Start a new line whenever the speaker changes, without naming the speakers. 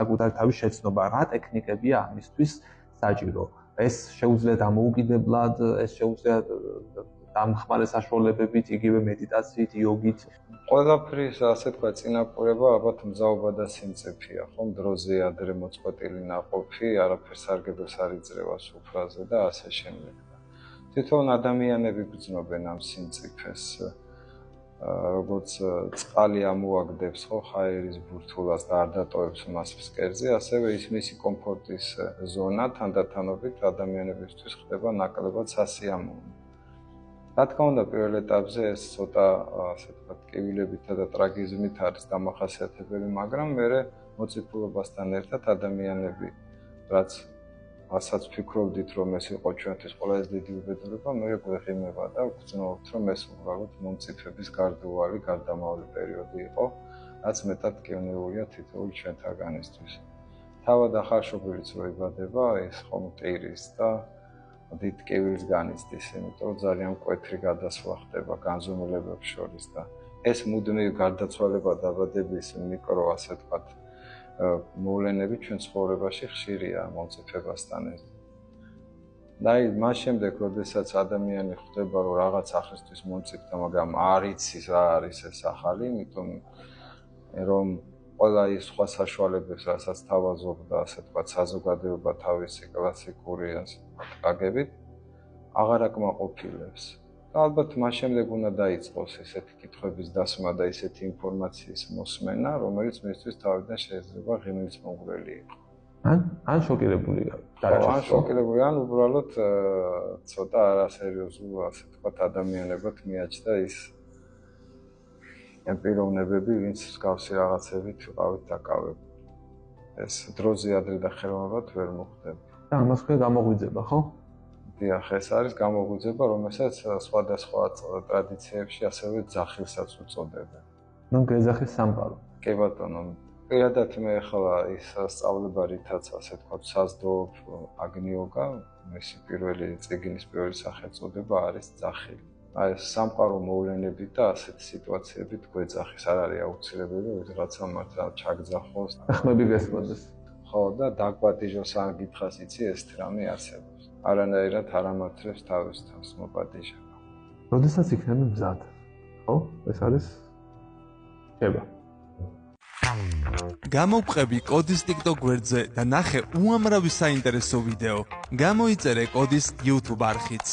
საკუთარი თავის შეცნობა, რა ტექნიკებია ამისთვის საჭირო. ეს შეუძლია დამოუკიდებლად, ეს შეუძლია დამხმარე საშუალებებით, იგივე მედიტაციით, იოგით.
ყველაფრის ასე თქვა წინაპირობა ალბათ მზაობა და სიმწიფეა, ხომ? დროზე ადრე მოწყვეტილი ნაყოფი, არაფერს არგებელს არ იძლევა სუფრაზე და ასე შემდეგ. თვითონ ადამიანები გრძნობენ ამ სიმწიფეს. როგორც წყალი ამოაგდებს ხო ჰაერის ბურთულას და არ დატოვებს მას ფსკერზე, ასევე ის მისი კომფორტის ზონა თანდათანობით ადამიანებისთვის ხდება ნაკლებად სასიამოვნო. რა თქმა უნდა, პირველ ეტაპზე ეს ცოტა ასე ვთქვათ, ტკივილებითა და ტრაგიზმით არის დამახასიათებელი, მაგრამ მერე მოციქულობასთან ერთად ადამიანები, რაც ასაც ვფიქრობდით, რომ ეს იყო ჩვენთვის ყველაზე დიდი უბედურება, მერე გვეღიმება და ვგრძნობთ, რომ ეს უბრალოდ მომწიფების გარდუვალი, გარდამავალი პერიოდი იყო, რაც მეტად კენეულია თითოეულ ჩვენთაგანისთვის. თავად ახალშობილიც რო იბადება, ეს ხომ ტირის და დიდ ტკივილს განიცდის, იმიტომ რომ ძალიან მკვეთრი გადასვლა ხდება განზომილებებს შორის და ეს მუდმივი გარდაცვალება დაბადების მიკრო, ასე ვთქვათ, მოვლენები ჩვენ ცხოვრებაში ხშირია მომწიფებასთან ერთად. და მას შემდეგ, როდესაც ადამიანი ხვდება, რომ რაღაც ახისთვის მომწიფდა, მაგრამ არ იცის რა არის ეს ახალი, იმიტომ რომ ყველა ის სხვა საშუალებებს, რასაც თავაზობდა, ასე ვთქვათ, საზოგადოება თავისი კლასიკური, ასე ვთქვათ, აგებით, აღარ აკმაყოფილებს. და ალბათ მას შემდეგ უნდა დაიწყოს ესეთი კითხვების დასმა და ესეთი ინფორმაციის მოსმენა, რომელიც მისთვის თავიდან შეიძლება ღიმილის მომგვრელი იყო.
ან შოკირებული
ან შოკირებული, ან უბრალოდ ცოტა არასერიოზულ, ასე ვთქვათ, ადამიანებად მიაჩნდა ის პიროვნებები, ვინც მსგავსი რაღაცებით ვიყავით დაკავებული. ეს დროზე ადრე და ხელოვნურად ვერ მოხდება.
და ამას ქვია გამოღვიძება, ხო?
დიახ, ეს არის გამოღვიძება, რომელსაც სხვადასხვა ტრადიციებში ასევე ძახილსაც უწოდებენ.
ნუ გეძახის სამყარო.
კი ბატონო, პირადად მე ახლა ის სწავლებარითაც, ასე ვთქვათ, საზდოობ აგნიოგა, მისი პირველი წიგნის პირველი სახელწოდება არის ძახილი. აი ეს სამყარო მოვლენებით და ასეთი სიტუაციებით გვეძახის, არ არის აუცილებელი ვიღაცა მართლა ჩაგძახოს.
ხმები გესმოდეს.
ხო, და დაგვატიჟოს ან გითხრას იცი ეს რამე არსებობს. არანაირად არ ამართლებს თავის თავს მოპატიჟება.
როდესაც იქნები მზად, ხო? ეს არის ხება.
გამოვყევი კოდის TikTok გვერდზე და ნახე უამრავი საინტერესო ვიდეო. გამოიწერე კოდის YouTube არხიც.